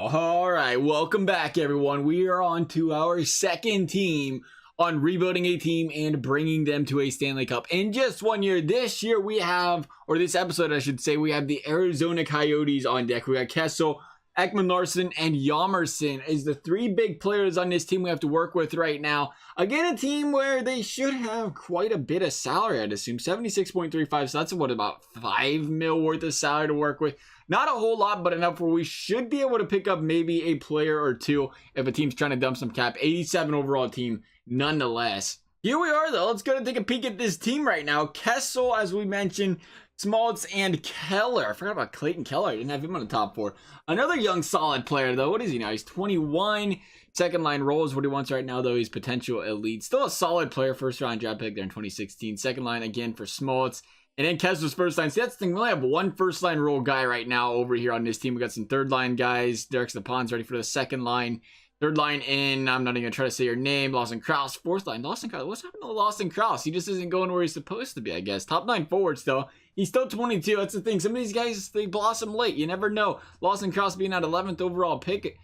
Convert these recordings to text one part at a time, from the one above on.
All right, welcome back, everyone. We are on to our second team on rebuilding a team and bringing them to a Stanley Cup in just 1 year. This year we have, or this episode I should say, we have the Arizona Coyotes on deck. We got Kessel, Ekman-Larsson, and Hjalmarsson is the three big players on this team we have to work with right now. Again, a team where they should have quite a bit of salary, I'd assume. 76.35, so that's what, about 5 mil worth of salary to work with. Not a whole lot, but enough where we should be able to pick up maybe a player or two if a team's trying to dump some cap. 87 overall team, nonetheless. Here we are, though. Let's go and take a peek at this team right now. Kessel, as we mentioned, Smoltz, and Keller. I forgot about Clayton Keller. I didn't have him on the top four. Another young, solid player, though. What is he now? He's 21. Second line role is what he wants right now, though. He's potential elite. Still a solid player. First round draft pick there in 2016. Second line again for Smoltz. And then Kessel's first line. See, that's the thing. We only have one first line role guy right now over here on this team. We got some third line guys. Derek Stepan's ready for the second line. Third line in, I'm not even going to try to say your name. Lawson Krause. Fourth line. Lawson Krause. What's happened to Lawson Krause? He just isn't going where he's supposed to be, I guess. Top 9 forwards, though. He's still 22. That's the thing. Some of these guys, they blossom late. You never know. Lawson Krause being at 11th overall pick.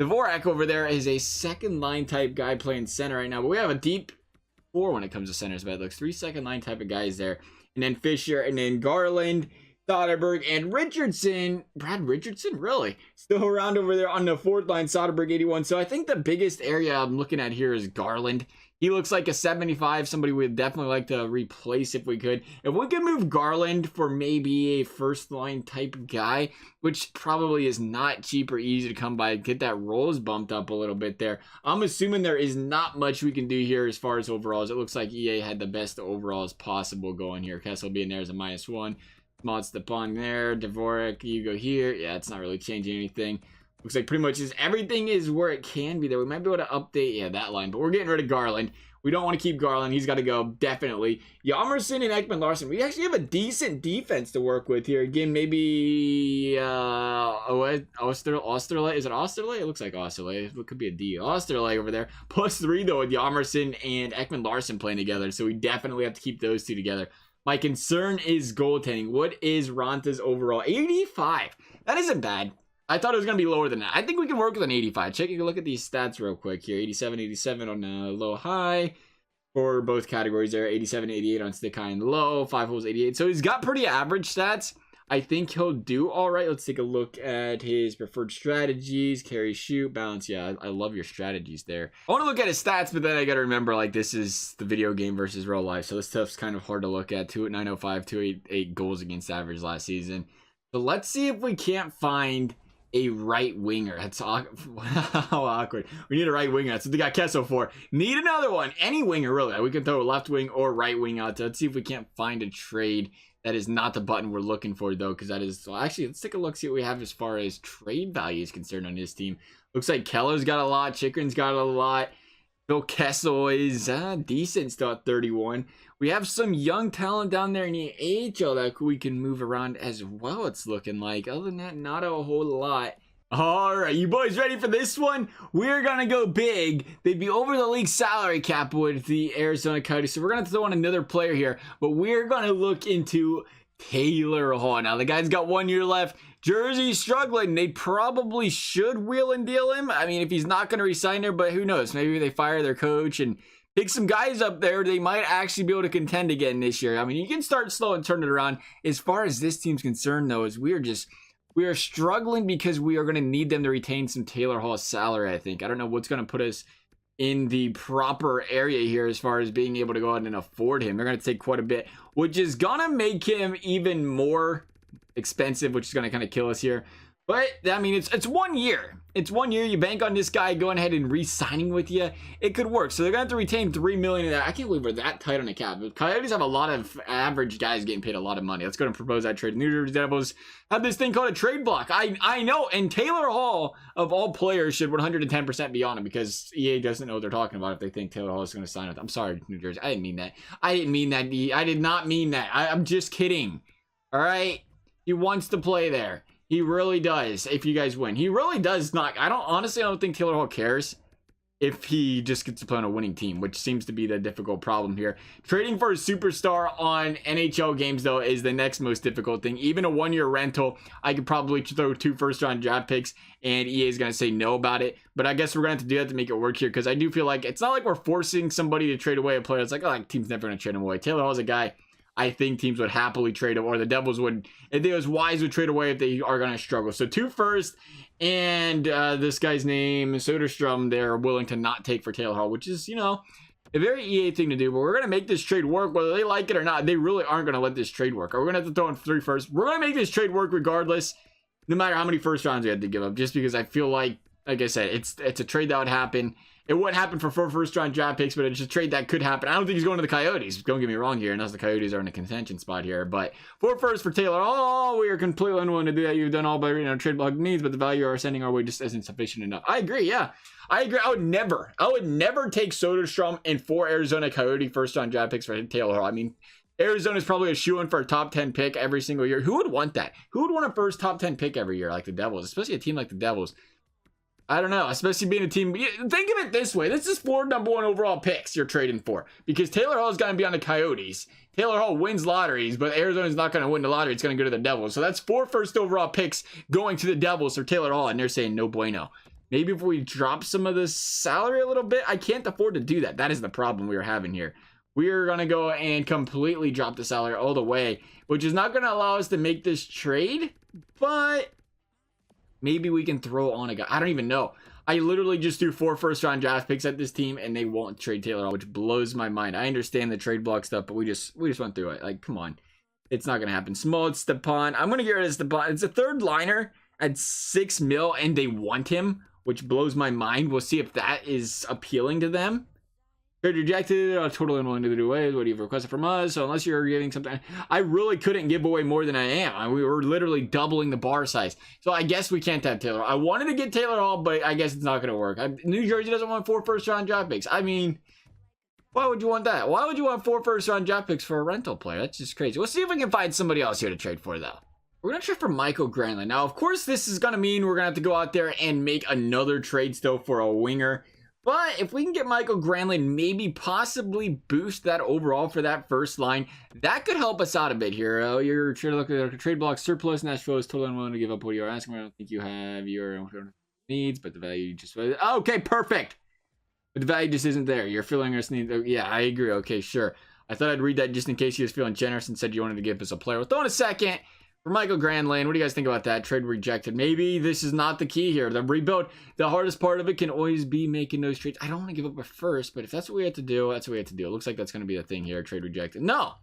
Dvorak over there is a second line type guy playing center right now. But we have a deep four when it comes to centers, but it looks 3 second line type of guys there. And then Fisher, and then Garland, Soderberg, and Richardson. Brad Richardson, really? Still around over there on the fourth line, Soderberg 81. So I think the biggest area I'm looking at here is Garland. He looks like a 75, somebody we'd definitely like to replace if we could. If we could move Garland for maybe a first line type guy, which probably is not cheap or easy to come by, get that rolls bumped up a little bit there. I'm assuming there is not much we can do here as far as overalls. It looks like EA had the best overalls possible going here. Kessel being there as a -1. Smoltz Stepan there. Dvorak, you go here. Yeah, it's not really changing anything. Looks like pretty much everything is where it can be there. We might be able to update, that line. But we're getting rid of Garland. We don't want to keep Garland. He's got to go, definitely. Hjalmarsson and Ekman-Larsson. We actually have a decent defense to work with here. Again, maybe Osterley. Is it Osterley? It looks like Osterley. It could be a D. Osterley over there. +3, though, with Hjalmarsson and Ekman-Larsson playing together. So we definitely have to keep those two together. My concern is goaltending. What is Ranta's overall? 85. That isn't bad. I thought it was going to be lower than that. I think we can work with an 85. Take a look at these stats real quick here. 87, 87 on low high for both categories there. 87, 88 on stick high and low. 5 holes, 88. So he's got pretty average stats. I think he'll do all right. Let's take a look at his preferred strategies. Carry, shoot, balance. Yeah, I love your strategies there. I want to look at his stats, but then I got to remember, like, this is the video game versus real life. So this stuff's kind of hard to look at. 2.905, 288 goals against average last season. So let's see if we can't find a right winger. That's how awkward. We need a right winger. That's what they got Kessel for. Need another one. Any winger, really. We can throw a left wing or right wing out there. Let's see if we can't find a trade. That is not the button we're looking for, though, because that is... Well, actually, let's take a look, see what we have as far as trade value is concerned on this team. Looks like Keller's got a lot. Chikrin's got a lot. Phil Kessel is decent still at 31. We have some young talent down there in the AHL that we can move around as well, it's looking like. Other than that, not a whole lot. All right, you boys ready for this one? We're going to go big. They'd be over the league salary cap with the Arizona Coyotes. So we're going to throw in another player here. But we're going to look into Taylor Hall. Now, the guy's got 1 year left. Jersey's struggling. They probably should wheel and deal him. I mean, if he's not going to resign there, but who knows? Maybe they fire their coach and pick some guys up there. They might actually be able to contend again this year. I mean, you can start slow and turn it around. As far as this team's concerned, though, is we are struggling because we are going to need them to retain some Taylor Hall salary, I think. I don't know what's going to put us in the proper area here as far as being able to go out and afford him. They're going to take quite a bit, which is going to make him even more expensive, which is going to kind of kill us here. But, I mean, it's 1 year. It's 1 year. You bank on this guy going ahead and re-signing with you. It could work. So they're going to have to retain $3 million of that. I can't believe we're that tight on the cap. The Coyotes have a lot of average guys getting paid a lot of money. Let's go and propose that trade. New Jersey Devils have this thing called a trade block. I know. And Taylor Hall, of all players, should 110% be on him because EA doesn't know what they're talking about if they think Taylor Hall is going to sign with them. I'm sorry, New Jersey. I didn't mean that. I did not mean that. I'm just kidding. All right? He wants to play there. He really does. If you guys win, he really does not. I don't think Taylor Hall cares if he just gets to play on a winning team, which seems to be the difficult problem here. Trading for a superstar on NHL games, though, is the next most difficult thing. Even a one-year rental, I could probably throw 2 first-round draft picks, and EA is going to say no about it. But I guess we're going to have to do that to make it work here, because I do feel like it's not like we're forcing somebody to trade away a player. It's like, oh, like, team's never going to trade him away. Taylor Hall's a guy I think teams would happily trade him, or the Devils would, if they was wise, would trade away if they are going to struggle. So 2 first, and this guy's name, Soderstrom, they're willing to not take for Taylor Hall, which is, you know, a very EA thing to do. But we're going to make this trade work, whether they like it or not. They really aren't going to let this trade work. We're going to have to throw in 3 first. We're going to make this trade work regardless, no matter how many first rounds we had to give up, just because I feel like I said, it's a trade that would happen. It wouldn't happen for 4 first-round draft picks, but it's a trade that could happen. I don't think he's going to the Coyotes. Don't get me wrong here, unless the Coyotes are in a contention spot here. But 4 first for Taylor. Oh, we are completely unwilling to do that. You've done all by trade block needs, but the value are sending our way just isn't sufficient enough. I agree, yeah. I agree. I would never take Soderstrom and 4 Arizona Coyote first-round draft picks for Taylor Hall. I mean, Arizona's probably a shoo-in for a top 10 pick every single year. Who would want that? Who would want a first top 10 pick every year like the Devils, especially a team like the Devils? I don't know, especially being a team. Think of it this way. This is 4 number 1 overall picks you're trading for, because Taylor Hall is going to be on the Coyotes. Taylor Hall wins lotteries, but Arizona's not going to win the lottery. It's going to go to the Devils. So that's 4 first overall picks going to the Devils for Taylor Hall, and they're saying no bueno. Maybe if we drop some of the salary a little bit, I can't afford to do that. That is the problem we are having here. We are going to go and completely drop the salary all the way, which is not going to allow us to make this trade, but maybe we can throw on a guy. I don't even know. I literally just threw 4 first-round draft picks at this team, and they won't trade Taylor Hall, which blows my mind. I understand the trade block stuff, but we just went through it. Like, come on. It's not going to happen. Small Stepan. I'm going to get rid of Stepan. It's a 3rd liner at $6 million, and they want him, which blows my mind. We'll see if that is appealing to them. Trade rejected. Totally unwilling to do away. What you've requested from us. So unless you're giving something, I really couldn't give away more than I am. We were literally doubling the bar size. So I guess we can't have Taylor. I wanted to get Taylor Hall, but I guess it's not going to work. New Jersey doesn't want 4 first-round draft picks. I mean, why would you want that? Why would you want 4 first-round draft picks for a rental player? That's just crazy. We'll see if we can find somebody else here to trade for, though. We're going to trade for Michael Granlund. Now, of course, this is going to mean we're going to have to go out there and make another trade still for a winger. But if we can get Michael Granlund, maybe possibly boost that overall for that first line, that could help us out a bit here. You're trying to look at the trade block surplus. Nashville is totally unwilling to give up what you're asking. I don't think you have your needs, but the value just... Okay, perfect. But the value just isn't there. You're feeling us needs... Yeah, I agree. Okay, sure. I thought I'd read that just in case you was feeling generous and said you wanted to give us a player. We'll throw in a second for Michael Granlund. What do you guys think about that? Trade rejected. Maybe this is not the key here. The rebuild, the hardest part of it can always be making those trades. I don't want to give up a first, but if that's what we have to do, that's what we have to do. It looks like that's going to be the thing here. Trade rejected. No.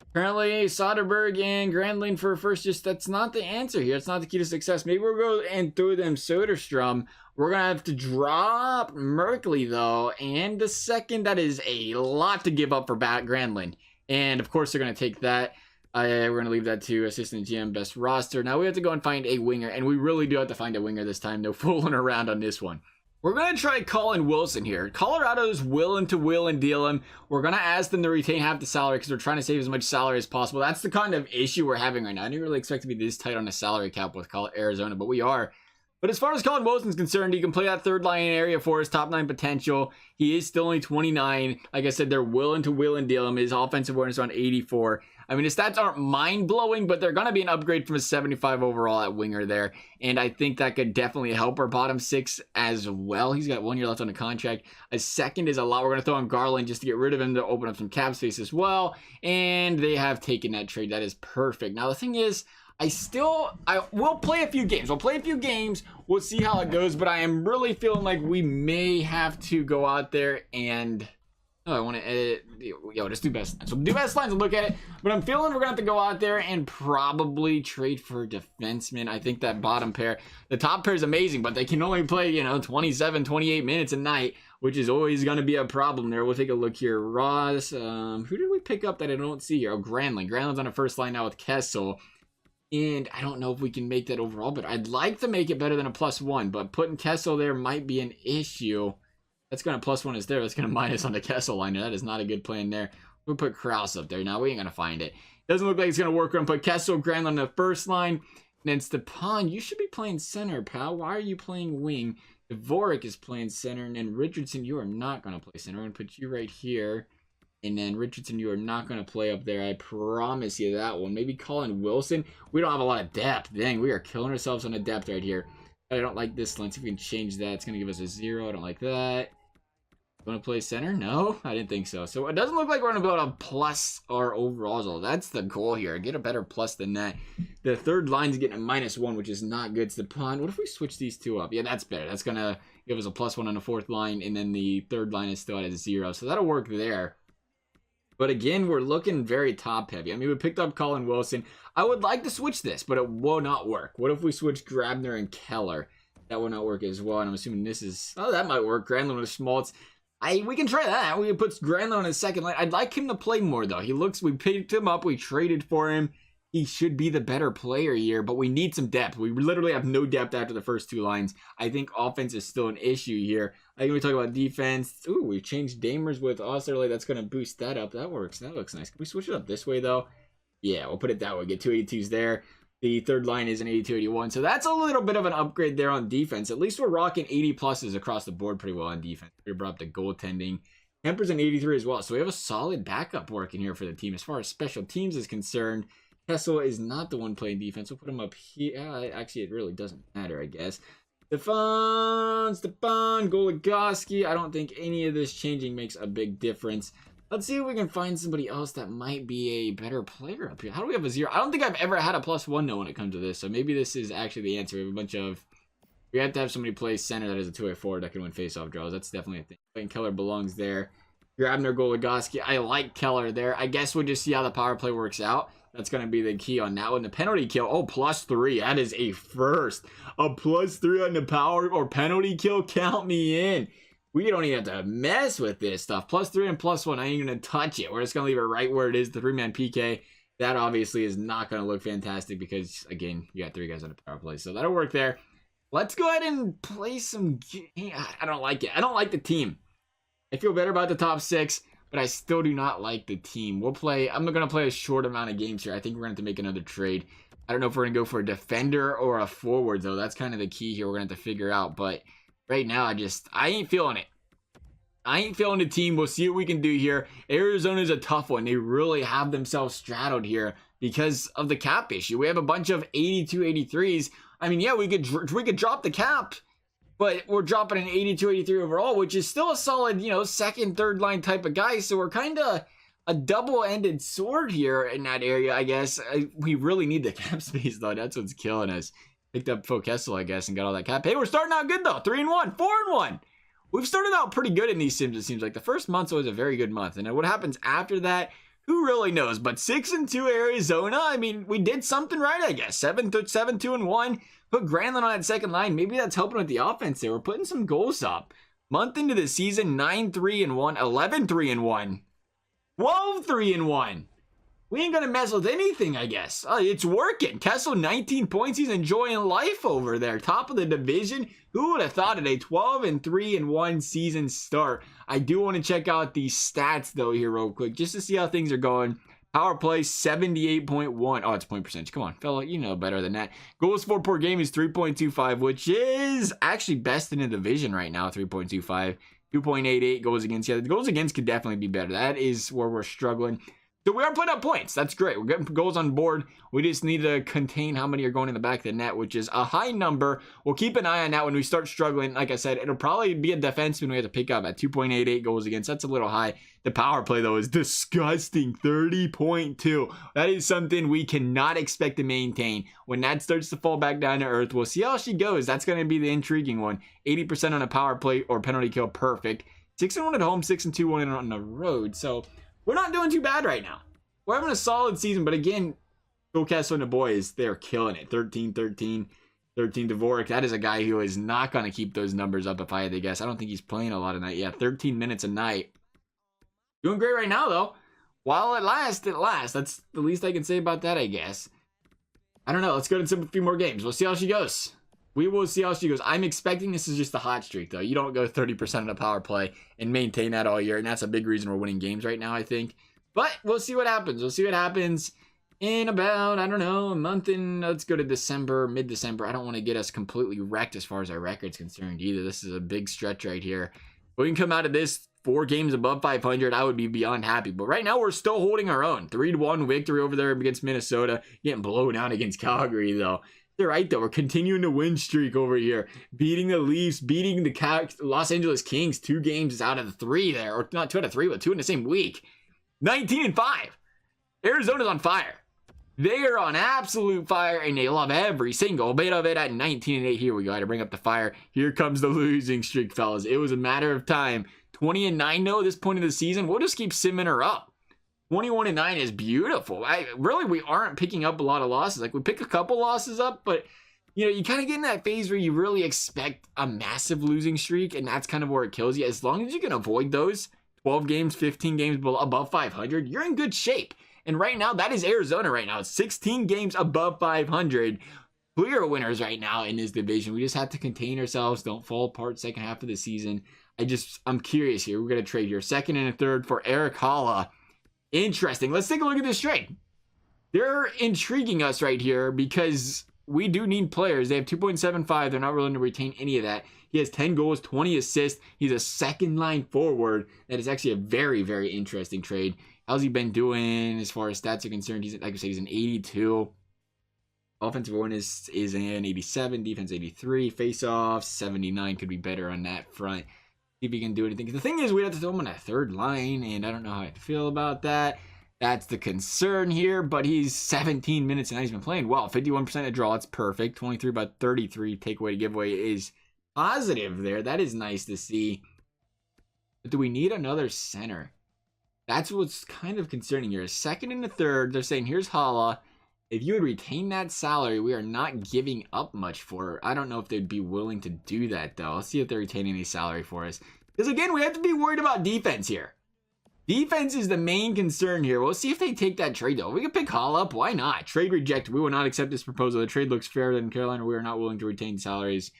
Apparently, Soderberg and Granlund for a first, that's not the answer here. It's not the key to success. Maybe we'll go and throw them Soderstrom. We're going to have to drop Merkley, though. And the second, that is a lot to give up for Granlund. And, of course, they're going to take that. We're going to leave that to assistant GM best roster. Now we have to go and find a winger, and we really do have to find a winger this time. No fooling around on this one. We're going to try Colin Wilson here. Colorado's willing to wheel and deal him. We're going to ask them to retain half the salary because we're trying to save as much salary as possible. That's the kind of issue we're having right now. I didn't really expect to be this tight on the salary cap with Arizona, but we are. But as far as Colin Wilson's concerned, he can play that 3rd line area for his top 9 potential. He is still only 29. Like I said, they're willing to wheel and deal him. His offensive awareness around 84. I mean, his stats aren't mind-blowing, but they're going to be an upgrade from a 75 overall at winger there. And I think that could definitely help our bottom 6 as well. He's got 1 year left on the contract. A second is a lot. We're going to throw in Garland just to get rid of him to open up some cap space as well. And they have taken that trade. That is perfect. Now, the thing is, I will play a few games. We'll play a few games. We'll see how it goes. But I am really feeling like we may have to go out there and... Oh, I want to edit. Yo, just do best lines. So do best lines and look at it. But I'm feeling we're going to have to go out there and probably trade for defensemen. I think that bottom pair, the top pair is amazing, but they can only play, 27, 28 minutes a night, which is always going to be a problem there. We'll take a look here. Ross, who did we pick up that I don't see here? Oh, Granlund. Granlund's on the first line now with Kessel. And I don't know if we can make that overall, but I'd like to make it better than a +1. But putting Kessel there might be an issue. That's going to +1 is there. That's going to minus on the Kessel liner. That is not a good plan there. We'll put Krause up there. Now we ain't going to find it. Doesn't look like it's going to work. We're going to put Kessel, Granlund on the first line. And it's the pawn. You should be playing center, pal. Why are you playing wing? Dvorak is playing center, and then Richardson, you are not going to play center. I'm going to put you right here. And then Richardson, you are not going to play up there. I promise you that one. Maybe Colin Wilson. We don't have a lot of depth. Dang, we are killing ourselves on the depth right here. I don't like this. Let's see if we can change that. It's going to give us a 0. I don't like that. Want to play center? No, I didn't think so. So it doesn't look like we're going to be able to plus our overalls. Though. That's the goal here. Get a better plus than that. The third line's getting a -1, which is not good. It's the pawn. What if we switch these two up? Yeah, that's better. That's going to give us a +1 on the fourth line. And then the third line is still at a 0. So that'll work there. But again, we're looking very top heavy. I mean, we picked up Colin Wilson. I would like to switch this, but it will not work. What if we switch Grabner and Keller? That will not work as well. And I'm assuming this is... Oh, that might work. Granlund with Schmaltz. We can try that. We can put Granlund on his second line. I'd like him to play more, though. We picked him up. We traded for him. He should be the better player here, but we need some depth. We literally have no depth after the first two lines. I think offense is still an issue here. I think we talk about defense. Ooh, we've changed Damers with Osterley. That's going to boost that up. That works. That looks nice. Can we switch it up this way, though? Yeah, we'll put it that way. Get 282s there. The third line is an 82-81. So that's a little bit of an upgrade there on defense. At least we're rocking 80 pluses across the board pretty well on defense. We brought up the goaltending. Kemper's an 83 as well. So we have a solid backup working here for the team. As far as special teams is concerned, Kessel is not the one playing defense. We'll put him up here. Actually, it really doesn't matter, I guess. Stepan, Goligoski. I don't think any of this changing makes a big difference. Let's see if we can find somebody else that might be a better player up here. How do we have a 0? I don't think I've ever had a +1 though when it comes to this. So maybe this is actually the answer. We have a bunch of... We have to have somebody play center that is a 2-way forward that can win faceoff draws. That's definitely a thing. And Keller belongs there. Grabner, Goligoski. I like Keller there. I guess we'll just see how the power play works out. That's going to be the key on that one. The penalty kill. Oh, +3. That is a first. A +3 on the power or penalty kill. Count me in. We don't even have to mess with this stuff. +3 and +1. I ain't going to touch it. We're just going to leave it right where it is. The 3-man PK. That obviously is not going to look fantastic because, again, you got 3 guys on the power play. So that'll work there. Let's go ahead and play some... I don't like it. I don't like the team. I feel better about the top 6, but I still do not like the team. We'll play... I'm going to play a short amount of games here. I think we're going to have to make another trade. I don't know if we're going to go for a defender or a forward, though. That's kind of the key here we're going to have to figure out. But right now, I ain't feeling it. I ain't feeling the team. We'll see what we can do here. Arizona's a tough one. They really have themselves straddled here because of the cap issue. We have a bunch of 82, 83s. I mean, yeah, we could drop the cap, but we're dropping an 82, 83 overall, which is still a solid, second, third line type of guy. So we're kind of a double-ended sword here in that area, I guess. We really need the cap space, though. That's what's killing us. Picked up Phil Kessel, I guess, and got all that cap. Hey, we're starting out good, though. 3-1, 4-1. We've started out pretty good in these sims, it seems like. The first month's always a very good month. And then what happens after that, who really knows? But 6-2 Arizona, I mean, we did something right, I guess. 7-2-1. Put Granlund on that second line. Maybe that's helping with the offense there. We're putting some goals up. Month into the season, 9-3-1, 11-3-1, 12-3-1. We ain't going to mess with anything, I guess. It's working. Kessel, 19 points. He's enjoying life over there. Top of the division. Who would have thought it? A 12-3-1 season start. I do want to check out the stats, though, here real quick, just to see how things are going. Power play, 78.1. Oh, it's point percentage. Come on, fella. You know better than that. Goals for per game is 3.25, which is actually best in the division right now, 3.25. 2.88 goals against. Yeah, the goals against could definitely be better. That is where we're struggling. So we are putting up points. That's great. We're getting goals on board. We just need to contain how many are going in the back of the net, which is a high number. We'll keep an eye on that when we start struggling. Like I said, it'll probably be a defenseman we have to pick up at 2.88 goals against. That's a little high. The power play, though, is disgusting. 30.2. That is something we cannot expect to maintain. When that starts to fall back down to earth, we'll see how she goes. That's going to be the intriguing one. 80% on a power play or penalty kill. Perfect. 6-1 at home, 6-2 on the road. So we're not doing too bad right now. We're having a solid season, but again, Phil Kessel and the boys, they're killing it. 13-13 Dvorak. That is a guy who is not going to keep those numbers up if I had to guess. I don't think he's playing a lot of night. Yeah, 13 minutes a night. Doing great right now, though. While it lasts, it lasts. That's the least I can say about that, I guess. I don't know. Let's go to a few more games. We'll see how she goes. We will see how she goes. I'm expecting this is just a hot streak, though. You don't go 30% on the power play and maintain that all year, and that's a big reason we're winning games right now, I think. But we'll see what happens. We'll see what happens. in about, I don't know, a month and let's go to December, mid-December. I don't want to get us completely wrecked as far as our record's concerned either. This is a big stretch right here. If we can come out of this 4 games above 500, I would be beyond happy. But right now, we're still holding our own. 3-1 victory over there against Minnesota. Getting blown out against Calgary, though. They're right, though. We're continuing to win streak over here. Beating the Leafs, beating the Los Angeles Kings. 2 games out of the 3 there. Or not 2 out of 3, but 2 in the same week. 19-5. Arizona's on fire. They are on absolute fire, and they love every single bit of it at 19-8. Here we go. I to bring up the fire. Here comes the losing streak, fellas. It was a matter of time. 20-9, though, at this point of the season. We'll just keep simming her up. 21-9 is beautiful. Really, we aren't picking up a lot of losses. Like, we pick a couple losses up, but, you know, you kind of get in that phase where you really expect a massive losing streak, and that's kind of where it kills you. As long as you can avoid those 12 games, 15 games above 500, you're in good shape. And right now, that is Arizona right now. 16 games above 500. Clear winners right now in this division. We just have to contain ourselves. Don't fall apart second half of the season. I'm curious here. We're going to trade here. 2nd and a 3rd for Erik Haula. Interesting. Let's take a look at this trade. They're intriguing us right here because we do need players. They have 2.75. They're not willing to retain any of that. He has 10 goals, 20 assists. He's a second line forward. That is actually a very, very interesting trade. How's he been doing as far as stats are concerned? He's, like I said, he's an 82. Offensive awareness is an 87. Defense 83. Face-off 79. Could be better on that front. See if he can do anything. The thing is, we have to throw him on that 3rd line, and I don't know how I feel about that. That's the concern here, but he's 17 minutes and he's been playing well. 51% of draw, that's perfect. 23 by 33 takeaway to giveaway is positive there. That is nice to see. But do we need another center? That's what's kind of concerning here. 2nd and a 3rd, they're saying, here's Haula. If you would retain that salary, we are not giving up much for her. I don't know if they'd be willing to do that, though. Let's see if they're retaining any salary for us. Because, again, we have to be worried about defense here. Defense is the main concern here. We'll see if they take that trade, though. We can pick Haula up. Why not? Trade rejected. We will not accept this proposal. The trade looks fairer than Carolina. We are not willing to retain salaries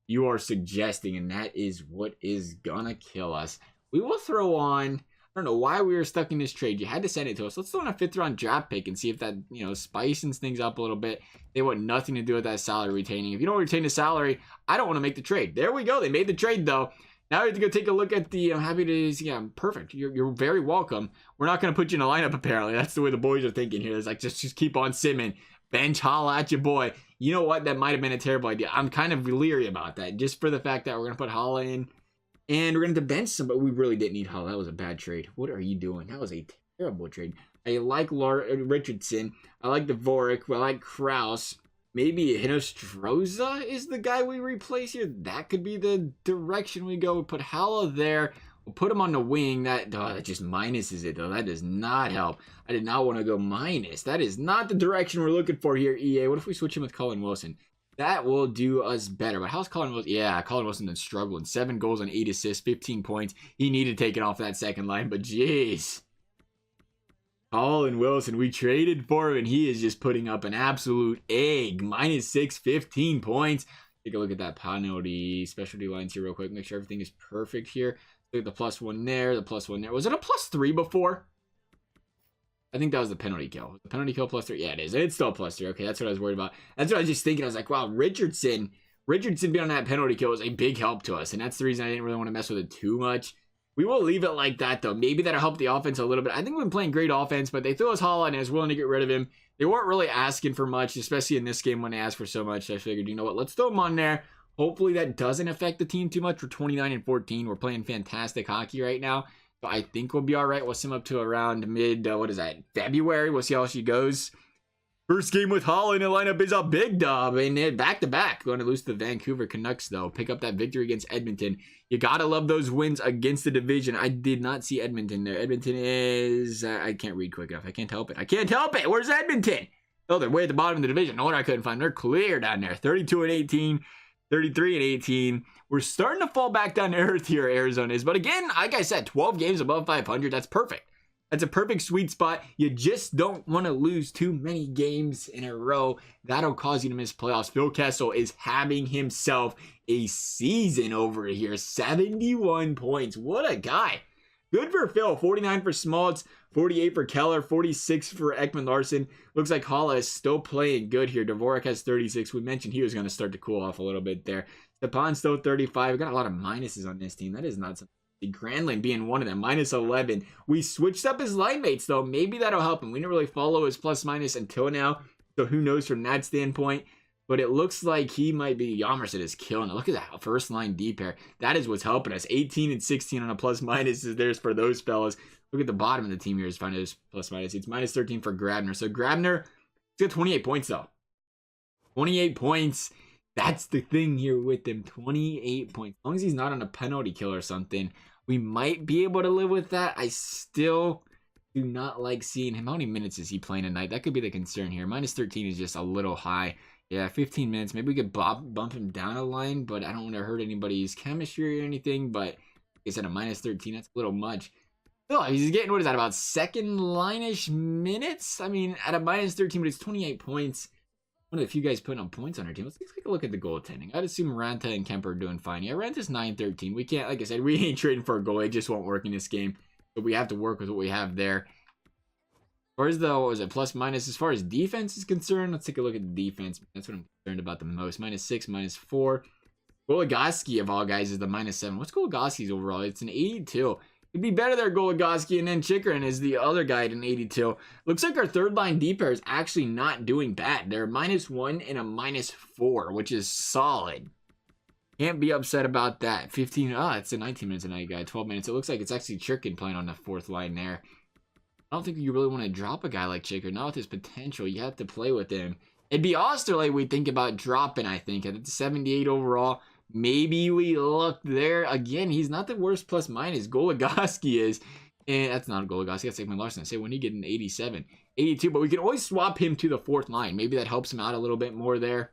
you are suggesting, and that is what is gonna kill us. We will throw on, I don't know why we were stuck in this trade. You had to send it to us. Let's throw on a 5th round draft pick and see if that, you know, spices things up a little bit. They want nothing to do with that salary retaining. If you don't retain the salary, I don't want to make the trade. There we go. They made the trade, though. Now we have to go take a look at the, I'm happy to, yeah, perfect. You're very welcome. We're not going to put you in a lineup, apparently. That's the way the boys are thinking here. It's like, just keep on simming. Bench, holla at your boy. You know what? That might have been a terrible idea. I'm kind of leery about that, just for the fact that we're going to put Holla in, and we're going to bench some, but we really didn't need Holla. That was a bad trade. What are you doing? That was a terrible trade. I like Richardson. I like Dvorak. I like Kraus. Maybe Hinostroza is the guy we replace here. That could be the direction we go. We put Holla there. We'll put him on the wing. That just minuses it, though. That does not help. I did not want to go minus. That is not the direction we're looking for here, EA. What if we switch him with Colin Wilson? That will do us better. But how's Colin Wilson? Yeah, Colin Wilson been struggling. 7 goals and 8 assists, 15 points. He needed taken off that second line, but jeez. Colin Wilson, we traded for him, and he is just putting up an absolute egg. -6, 15 points. Take a look at that penalty specialty lines here real quick. Make sure everything is perfect here. Look at the +1 there, the +1 there. Was it a +3 before? I think that was the penalty kill. The penalty kill +3. Yeah, it is. It's still +3. Okay, that's what I was worried about. That's what I was just thinking. I was like, wow, Richardson being on that penalty kill was a big help to us. And that's the reason I didn't really want to mess with it too much. We will leave it like that, though. Maybe that'll help the offense a little bit. I think we've been playing great offense, but they threw us Holla and I was willing to get rid of him. They weren't really asking for much, especially in this game when they asked for so much. I figured, you know what, let's throw them on there. Hopefully that doesn't affect the team too much. We're 29-14. We're playing fantastic hockey right now. So I think we'll be all right. We'll sim up to around mid, February. We'll see how she goes. First game with Holla in the lineup is a big dub. And back-to-back. Going to lose to the Vancouver Canucks, though. Pick up that victory against Edmonton. You got to love those wins against the division. I did not see Edmonton there. Edmonton is... I can't read quick enough. I can't help it. I can't help it. Where's Edmonton? Oh, they're way at the bottom of the division. No wonder I couldn't find them. They're clear down there. 32-18. 33-18. We're starting to fall back down to earth here, Arizona is. But again, like I said, 12 games above 500. That's perfect. That's a perfect sweet spot. You just don't want to lose too many games in a row. That'll cause you to miss playoffs. Phil Kessel is having himself a season over here. 71 points. What a guy. Good for Phil. 49 for Schmaltz, 48 for Keller, 46 for Ekman Larson. Looks like Hala is still playing good here. Dvorak has 36. We mentioned he was going to start to cool off a little bit there. Stepan still 35. We got a lot of minuses on this team. That is not something. Granlund being one of them, minus 11. We switched up his line mates, though. Maybe that'll help him. We didn't really follow his plus minus until now, so who knows from that standpoint. But it looks like he might be. Yamerson is killing it. Look at that first line D pair. That is what's helping us. 18 and 16 on a plus minus is theirs for those fellas. Look at the bottom of the team here is finding his plus minus. It's minus 13 for Grabner. So Grabner, he's got 28 points though. 28 points. That's the thing here with him. 28 points. As long as he's not on a penalty kill or something, we might be able to live with that. I still do not like seeing him. How many minutes is he playing tonight? That could be the concern here. Minus 13 is just a little high. Yeah, 15 minutes. Maybe we could bump him down a line, but I don't want to hurt anybody's chemistry or anything. But like I said, a minus 13, that's a little much. Oh, he's getting, what is that, about second line-ish minutes? I mean, at a minus 13, but it's 28 points. One of the few guys putting on points on our team. Let's take a look at the goaltending. I'd assume Ranta and Kemper are doing fine. Yeah, Ranta's 9-13. We can't, like I said, we ain't trading for a goal. It just won't work in this game. But we have to work with what we have there. As far as the, what was it, plus minus, as far as defense is concerned, let's take a look at the defense. That's what I'm concerned about the most. Minus 6, minus 4. Goligoski, of all guys, is the minus 7. What's Goligoski's overall? It's an 82. It'd be better there, Goligoski, and then Chychrun is the other guy at an 82. Looks like our third line D pair is actually not doing bad. They're minus 1 and a minus 4, which is solid. Can't be upset about that. 15, it's a 19 minutes a night guy, 12 minutes. It looks like it's actually Chychrun playing on the fourth line there. I don't think you really want to drop a guy like Chychrun. Not with his potential. You have to play with him. It'd be Osterley we'd think about dropping, I think. At 78 overall. Maybe we look there. Again, he's not the worst plus minus. Goligoski is. And that's not a Goligoski. That's Ekman Larson. I say when he get an 87. 82. But we can always swap him to the fourth line. Maybe that helps him out a little bit more there.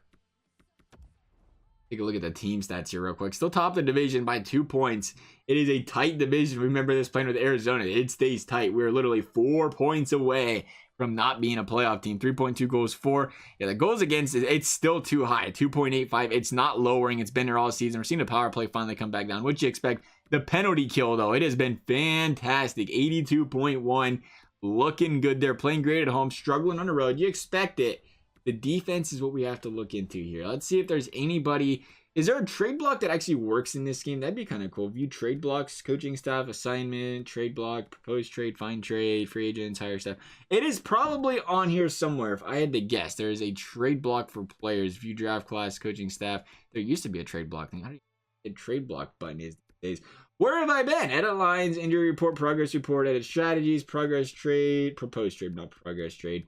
Take a look at the team stats here real quick. Still top of the division by 2 points. It is a tight division. Remember this playing with Arizona. It stays tight. We're literally 4 points away from not being a playoff team. 3.2 goals for. Yeah, the goals against, it's still too high. 2.85. It's not lowering. It's been there all season. We're seeing the power play finally come back down. What you expect? The penalty kill, though, it has been fantastic. 82.1. Looking good there. Playing great at home. Struggling on the road. You expect it. The defense is what we have to look into here. Let's see if there's anybody. Is there a trade block that actually works in this game? That'd be kind of cool. View trade blocks, coaching staff, assignment, trade block, proposed trade, find trade, free agents, hire staff. It is probably on here somewhere. If I had to guess, there is a trade block for players. View draft class, coaching staff. There used to be a trade block thing. How do you get a trade block button these days? Where have I been? Edit lines, injury report, progress report, edit strategies, progress trade, proposed trade, not progress trade.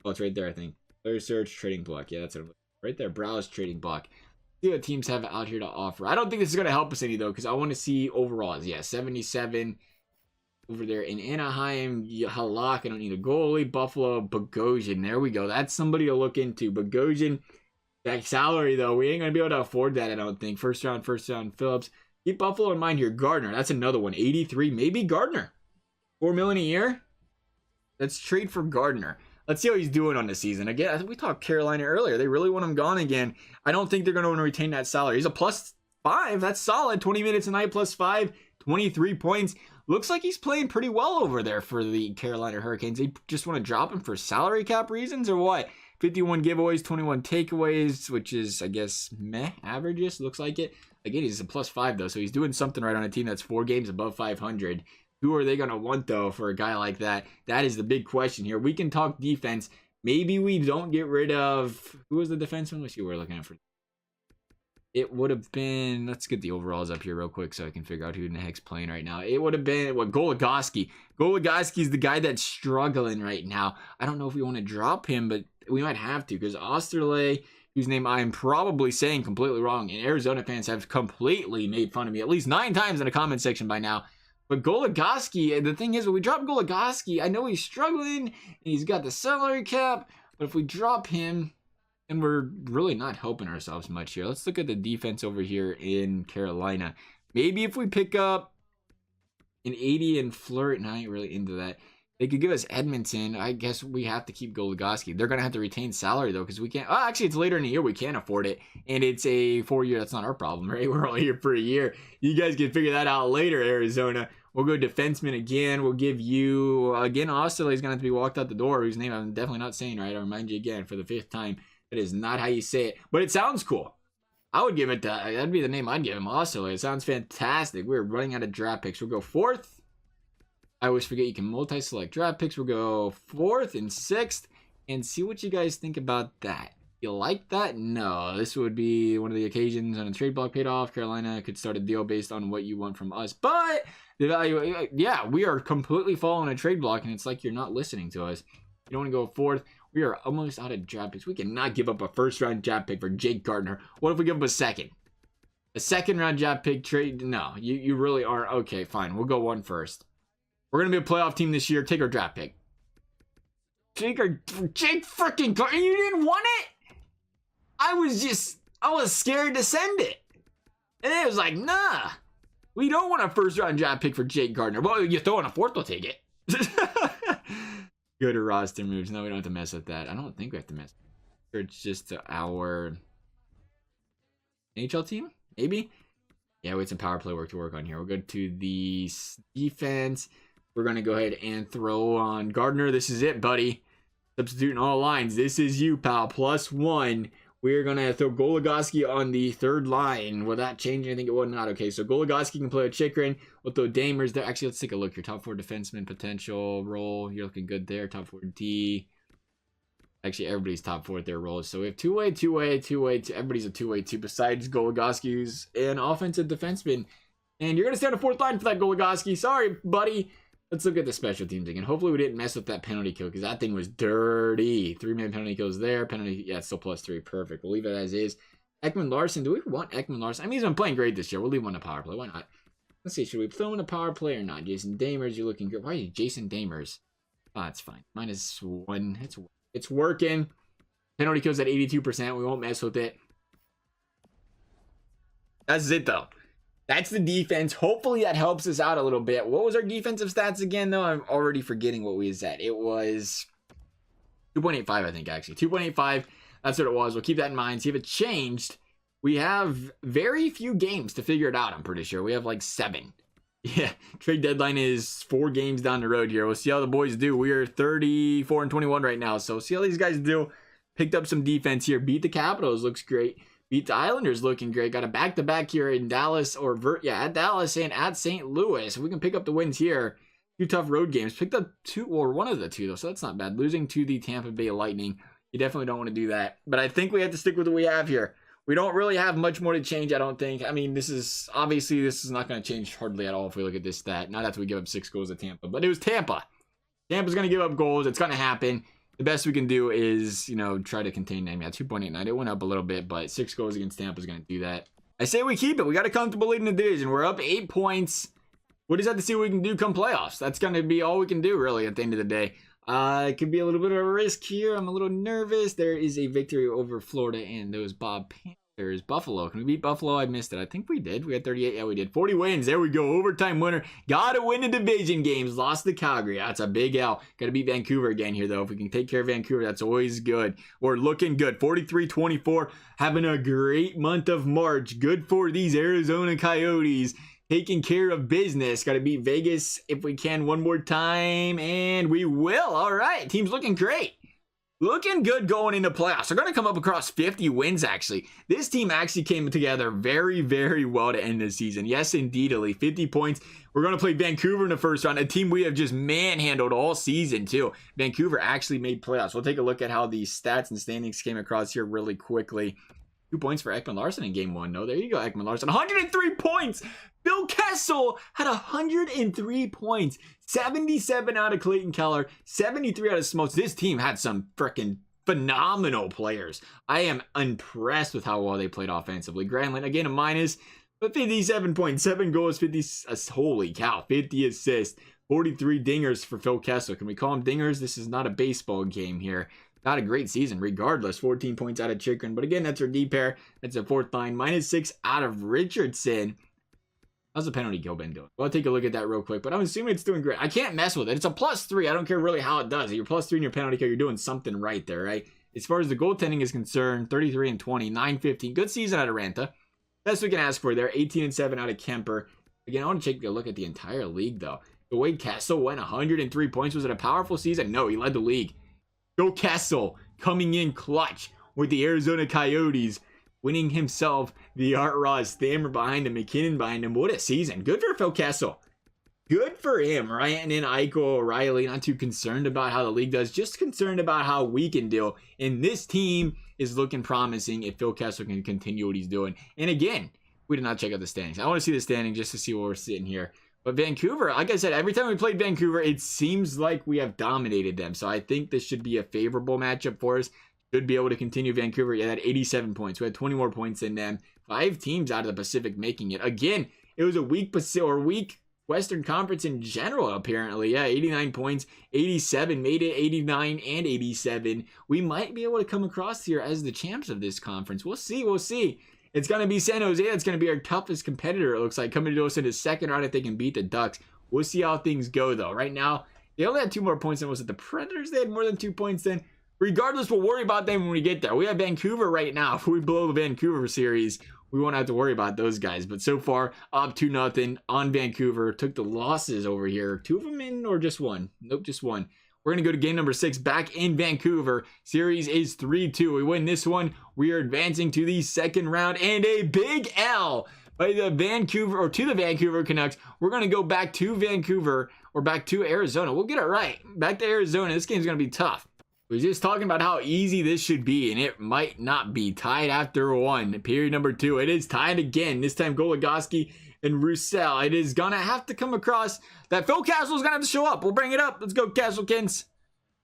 Oh, it's right there, I think. Player search, trading block. Yeah, that's it. Right there. Browse, trading block. See what teams have out here to offer. I don't think this is going to help us any, though, because I want to see overalls. Yeah, 77 over there in Anaheim. Halak, I don't need a goalie. Buffalo, Bogosian. There we go. That's somebody to look into. Bogosian, that salary, though, we ain't going to be able to afford that, I don't think. First round, Phillips. Keep Buffalo in mind here. Gardiner, that's another one. 83, maybe Gardiner. $4 million a year? Let's trade for Gardiner. Let's see how he's doing on the season. Again, we talked Carolina earlier. They really want him gone again. I don't think they're going to want to retain that salary. He's a plus 5. That's solid. 20 minutes a night plus 5. 23 points. Looks like he's playing pretty well over there for the Carolina Hurricanes. They just want to drop him for salary cap reasons or what? 51 giveaways, 21 takeaways, which is, I guess, meh, averages. Looks like it. Again, he's a plus 5, though, so he's doing something right on a team that's 4 games above 500. Who are they going to want, though, for a guy like that? That is the big question here. We can talk defense. Maybe we don't get rid of... Who was the defenseman? Let's see what we're looking at for. It would have been... Let's get the overalls up here real quick so I can figure out who in the heck's playing right now. It would have been... Goligoski. Goligoski is the guy that's struggling right now. I don't know if we want to drop him, but we might have to because Osterley, whose name I'm probably saying completely wrong, and Arizona fans have completely made fun of me at least 9 times in the comment section by now. But Goligoski, the thing is, when we drop Goligoski, I know he's struggling, and he's got the salary cap, but if we drop him, then we're really not helping ourselves much here. Let's look at the defense over here in Carolina. Maybe if we pick up an 80 and Flirt, and I ain't really into that. They could give us Edmonton. I guess we have to keep Goligoski. They're going to have to retain salary, though, because we can't... Oh, actually, it's later in the year. We can't afford it. And it's a 4-year. That's not our problem, right? We're only here for a year. You guys can figure that out later, Arizona. We'll go defenseman again. We'll give you, again, Osterley is going to have to be walked out the door, whose name I'm definitely not saying right. I'll remind you again for the 5th time. That is not how you say it, but it sounds cool. I would give it that. That'd be the name I'd give him, Osterley. It sounds fantastic. We're running out of draft picks. We'll go 4th. I always forget you can multi-select draft picks. We'll go 4th and 6th and see what you guys think about that. You like that? No, this would be one of the occasions when a trade block paid off. Carolina could start a deal based on what you want from us. But the value, yeah, we are completely following a trade block, and it's like you're not listening to us. You don't want to go 4th. We are almost out of draft picks. We cannot give up a 1st-round draft pick for Jake Gardiner. What if we give up a 2nd? A 2nd-round draft pick trade? No, you really aren't. Okay, fine. We'll go 1 first. We're going to be a playoff team this year. Take our draft pick. Jake freaking Gardiner. You didn't want it? I was scared to send it. And it was like, nah. We don't want a 1st-round draft pick for Jake Gardiner. Well, you throw in a 4th, we'll take it. Go to roster moves. No, we don't have to mess with that. I don't think we have to mess with it. It's just our NHL team, maybe? Yeah, we had some power play work to work on here. We'll go to the defense. We're going to go ahead and throw on Gardiner. This is it, buddy. Substituting all lines. This is you, pal. +1. We're going to throw Goligoski on the 3rd line. Will that change anything? It will not. Okay, so Goligoski can play with Chikrin. We'll throw Damers there. Actually, let's take a look. Your top 4 defenseman potential role. You're looking good there. Top 4 D. Actually, everybody's top 4 at their roles. So we have two-way. Everybody's a two-way too, besides Goligoski, who's an offensive defenseman. And you're going to start a 4th line for that Goligoski. Sorry, buddy. Let's look at the special teams again. Hopefully we didn't mess with that penalty kill because that thing was dirty. 3-man penalty kills there. Penalty, yeah, it's still +3. Perfect. We'll leave it as is. Ekman Larson. Do we want Ekman Larson? I mean, he's been playing great this year. We'll leave him on a power play. Why not? Let's see. Should we throw in a power play or not? Jason Damers, you're looking good. Why are you Jason Damers? Oh, it's fine. -1. It's working. Penalty kills at 82%. We won't mess with it. That's it, though. That's the defense. Hopefully that helps us out a little bit. What was our defensive stats again, though? I'm already forgetting what we was at. It was 2.85, I think, actually. 2.85. That's what it was. We'll keep that in mind. See if it changed. We have very few games to figure it out, I'm pretty sure. We have like 7. Yeah, trade deadline is 4 games down the road here. We'll see how the boys do. We are 34-21 right now, so see how these guys do. Picked up some defense here. Beat the Capitals. Looks great. Beat the Islanders, looking great. Got a back-to-back here in Dallas, at Dallas and at St. Louis. If we can pick up the wins here. 2 tough road games. Picked up 2, or one of the 2, though, so that's not bad. Losing to the Tampa Bay Lightning. You definitely don't want to do that. But I think we have to stick with what we have here. We don't really have much more to change, I don't think. I mean, this is not going to change hardly at all if we look at this stat. Not after we give up 6 goals to Tampa, but it was Tampa. Tampa's going to give up goals. It's going to happen. The best we can do is, try to contain them. Yeah, 2.89. It went up a little bit, but 6 goals against Tampa is going to do that. I say we keep it. We got a comfortable lead in the division. We're up 8 points. We just have to see what we can do come playoffs. That's going to be all we can do, really, at the end of the day. It could be a little bit of a risk here. I'm a little nervous. There is a victory over Florida and those Bob Panthers. Buffalo. Can we beat Buffalo? I missed it. I think we did. We had 38. Yeah, we did. 40 wins. There we go. Overtime winner. Got to win the division games. Lost to Calgary. That's a big L. Got to beat Vancouver again here, though. If we can take care of Vancouver, that's always good. We're looking good. 43-24. Having a great month of March. Good for these Arizona Coyotes. Taking care of business. Got to beat Vegas if we can one more time. And we will. All right. Team's looking great. Looking good going into playoffs. They're going to come up across 50 wins, actually. This team actually came together very, very well to end the season. Yes, indeedly. 50 points. We're going to play Vancouver in the first round, a team we have just manhandled all season, too. Vancouver actually made playoffs. We'll take a look at how the stats and standings came across here really quickly. 2 points for Ekman Larson in game 1. No, there you go, Ekman Larson. 103 points. Phil Kessel had 103 points. 77 out of Clayton Keller. 73 out of Smokes. This team had some freaking phenomenal players. I am impressed with how well they played offensively. Granlund, again, a minus, but 57.7 goals, 50, holy cow, 50 assists. 43 dingers for Phil Kessel. Can we call him dingers? This is not a baseball game here. Not a great season, regardless. 14 points out of Chikrin. But again, that's our D pair. That's a 4th line. -6 out of Richardson. How's the penalty kill been doing? Well, I'll take a look at that real quick. But I'm assuming it's doing great. I can't mess with it. It's a +3. I don't care really how it does. If you're +3 in your penalty kill, you're doing something right there, right? As far as the goaltending is concerned, 33-20, 9-15. Good season out of Ranta. Best we can ask for there. 18-7 out of Kemper. Again, I want to take a look at the entire league, though. The way Kessel went 103 points, was it a powerful season? No, he led the league. Go Kessel, coming in clutch with the Arizona Coyotes, winning himself the Art Ross, Stammer behind him, McKinnon behind him. What a season. Good for Phil Kessel. Good for him. Ryan and Eichel, O'Reilly, not too concerned about how the league does, just concerned about how we can do. And this team is looking promising if Phil Kessel can continue what he's doing. And again, we did not check out the standings. I want to see the standings just to see where we're sitting here. But Vancouver, like I said, every time we played Vancouver, it seems like we have dominated them. So I think this should be a favorable matchup for us. Should be able to continue Vancouver. Yeah, had 87 points. We had 20 more points than them. 5 teams out of the Pacific making it. Again, it was a weak Western Conference in general, apparently. Yeah, 89 points, 87, made it 89 and 87. We might be able to come across here as the champs of this conference. We'll see. It's going to be San Jose. That's going to be our toughest competitor, it looks like, coming to us in the second round if they can beat the Ducks. We'll see how things go, though. Right now, they only had 2 more points than was it the Predators? They had more than 2 points then. Regardless, we'll worry about them when we get there. We have Vancouver right now. If we blow the Vancouver series, we won't have to worry about those guys. But so far, up 2-0 on Vancouver. Took the losses over here. 2 of them in or just 1? Nope, just 1. We're going to go to game number 6 back in Vancouver. Series is 3-2. We win this one. We are advancing to the second round. And a big L by the Vancouver Canucks. We're going to go back to Vancouver or back to Arizona. We'll get it right. Back to Arizona. This game's going to be tough. We're just talking about how easy this should be, and it might not be. Tied after 1. Period number 2. It is tied again. This time Goligoski and Roussel. It is going to have to come across that Phil Kessel's going to have to show up. We'll bring it up. Let's go, Kesselkins.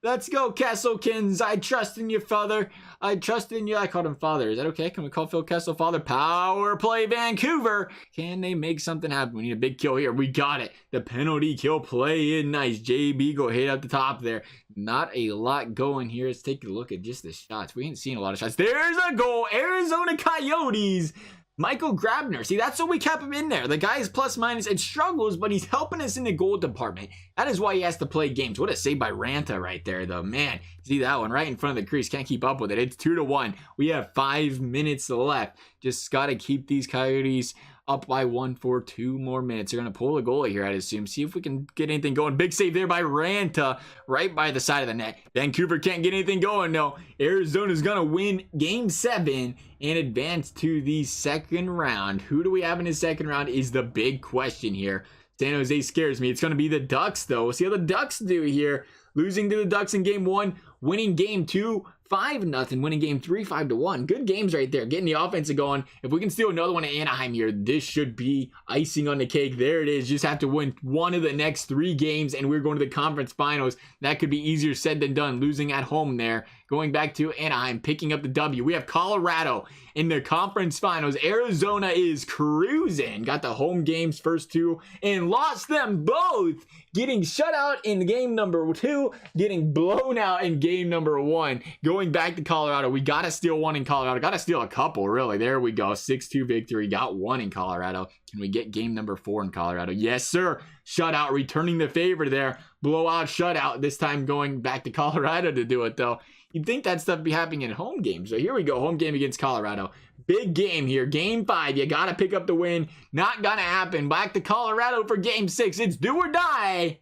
Let's go, Kesselkins. I trust in you, father. I trust in you. I called him father. Is that okay? Can we call Phil Kessel father? Power play, Vancouver. Can they make something happen? We need a big kill here. We got it. The penalty kill play in nice. JB go hit up the top there. Not a lot going here. Let's take a look at just the shots. We ain't seen a lot of shots. There's a goal. Arizona Coyotes. Michael Gardiner. See, that's what we kept him in there. The guy is plus minus and struggles, but he's helping us in the goal department. That is why he has to play games. What a save by Ranta right there, though. Man, see that one right in front of the crease. Can't keep up with it. It's 2-1. We have 5 minutes left. Just got to keep these Coyotes up by 1 for 2 more minutes. They're going to pull a goalie here, I'd assume. See if we can get anything going. Big save there by Ranta, right by the side of the net. Vancouver can't get anything going, no. Arizona's going to win Game 7 and advance to the second round. Who do we have in the second round is the big question here. San Jose scares me. It's going to be the Ducks, though. We'll see how the Ducks do here. Losing to the Ducks in Game 1, winning Game 2, 5-0, winning Game 3, 5-1. Good games right there. Getting the offense going. If we can steal another one at Anaheim here, this should be icing on the cake. There it is. Just have to win one of the next 3 games, and we're going to the conference finals. That could be easier said than done. Losing at home there. Going back to Anaheim, picking up the W. We have Colorado in the conference finals. Arizona is cruising. Got the home games first 2 and lost them both. Getting shut out in game number 2, getting blown out in game number 1. Going back to Colorado, we got to steal one in Colorado. Got to steal a couple, really. There we go. 6-2 victory. Got 1 in Colorado. Can we get game number 4 in Colorado? Yes, sir. Shutout, returning the favor there. Blowout, shutout. This time going back to Colorado to do it, though. You'd think that stuff would be happening in home games. So here we go. Home game against Colorado. Big game here. Game 5. You got to pick up the win. Not going to happen. Back to Colorado for Game 6. It's do or die.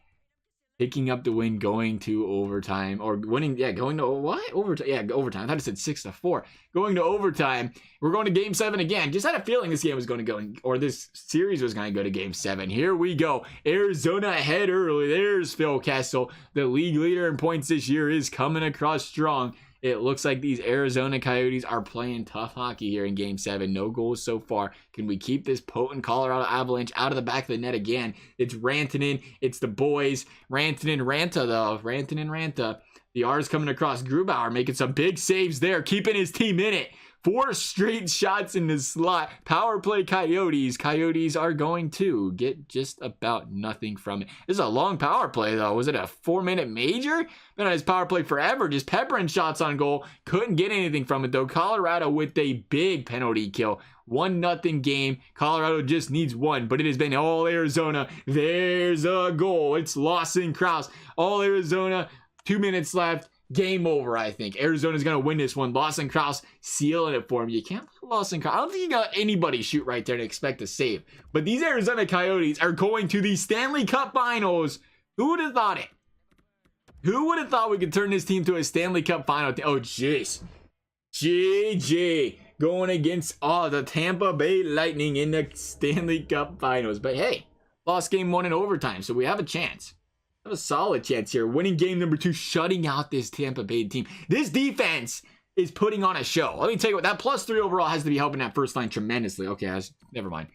Picking up the win, going to overtime. Or winning, yeah, going to, what? Overtime. Yeah, overtime. I thought it said 6-4. Going to overtime. We're going to Game 7 again. Just had a feeling this game was going to go, or this series was going to go to Game 7. Here we go. Arizona ahead early. There's Phil Kessel. The league leader in points this year is coming across strong. It looks like these Arizona Coyotes are playing tough hockey here in Game 7. No goals so far. Can we keep this potent Colorado Avalanche out of the back of the net again? It's Rantanen. It's the boys. Rantanen, Ranta, though. Rantanen, Ranta. The R's coming across. Grubauer making some big saves there. Keeping his team in it. 4 straight shots in the slot. Power play Coyotes. Coyotes are going to get just about nothing from it. This is a long power play, though. Was it a 4-minute major? Been on his power play forever. Just peppering shots on goal. Couldn't get anything from it, though. Colorado with a big penalty kill. 1-0 game. Colorado just needs 1, but it has been all Arizona. There's a goal. It's Lawson Krause. All Arizona. 2 minutes left. game over, I think. Arizona's going to win this one. Lawson Crouse sealing it for him. You can't put Lawson Crouse. I don't think you got anybody shoot right there and expect a save. But these Arizona Coyotes are going to the Stanley Cup Finals. Who would have thought it? Who would have thought we could turn this team to a Stanley Cup Final? Oh, jeez. GG. Going against the Tampa Bay Lightning in the Stanley Cup Finals. But hey, lost game 1 in overtime, so we have a chance. Have a solid chance here. Winning game number 2, shutting out this Tampa Bay team. This defense is putting on a show. Let me tell you what, that +3 overall has to be helping that first line tremendously. Okay, never mind.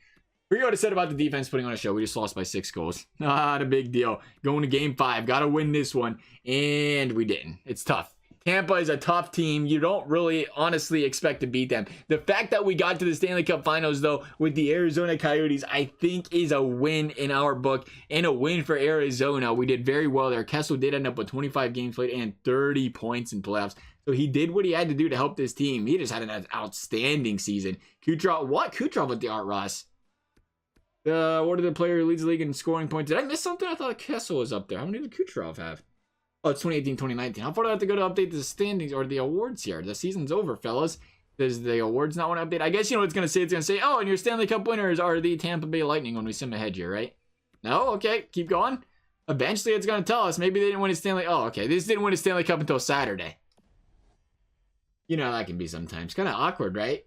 Forget what I said about the defense putting on a show. We just lost by 6 goals. Not a big deal. Going to game 5. Got to win this one. And we didn't. It's tough. Tampa is a tough team. You don't really honestly expect to beat them. The fact that we got to the Stanley Cup Finals, though, with the Arizona Coyotes, I think is a win in our book and a win for Arizona. We did very well there. Kessel did end up with 25 games played and 30 points in playoffs. So he did what he had to do to help this team. He just had an outstanding season. Kucherov, what? Kucherov with the Art Ross. What are the player who leads the league in scoring points? Did I miss something? I thought Kessel was up there. How many did Kucherov have? Oh, it's 2018, 2019. How far do I have to go to update the standings or the awards here? The season's over, fellas. Does the awards not want to update? I guess you know what it's going to say. It's going to say, oh, and your Stanley Cup winners are the Tampa Bay Lightning when we sim ahead here, right? No? Okay, keep going. Eventually, it's going to tell us. Maybe they didn't win a Stanley... Oh, okay. This didn't win a Stanley Cup until Saturday. You know how that can be sometimes. Kind of awkward, right?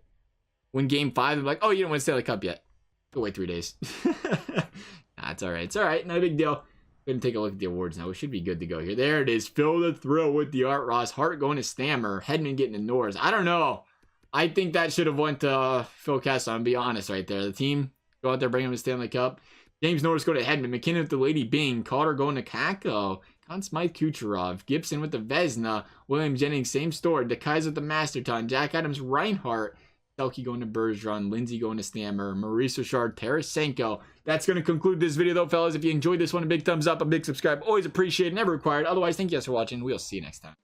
When game 5, they're like, oh, you didn't win a Stanley Cup yet. Go wait 3 days. Nah, it's all right. It's all right. Not a big deal. Gonna take a look at the awards now. We should be good to go here. There it is. Phil the Thrill with the Art Ross. Hart going to Stammer. Hedman getting the Norris. I don't know. I think that should have went to Phil Kessel. I'm be honest right there. The team go out there, bring him the Stanley Cup. James Norris go to Hedman. McKinnon with the Lady Bing. Carter going to Kako. Conn Smythe Kucherov. Gibson with the Vesna. William Jennings, same story. DeKaiser with the Masterton. Jack Adams, Reinhardt. Selke going to Bergeron, Lindsay going to Stammer, Maurice Richard, Tarasenko. That's going to conclude this video, though, fellas. If you enjoyed this one, a big thumbs up, a big subscribe. Always appreciated, never required. Otherwise, thank you guys for watching. We'll see you next time.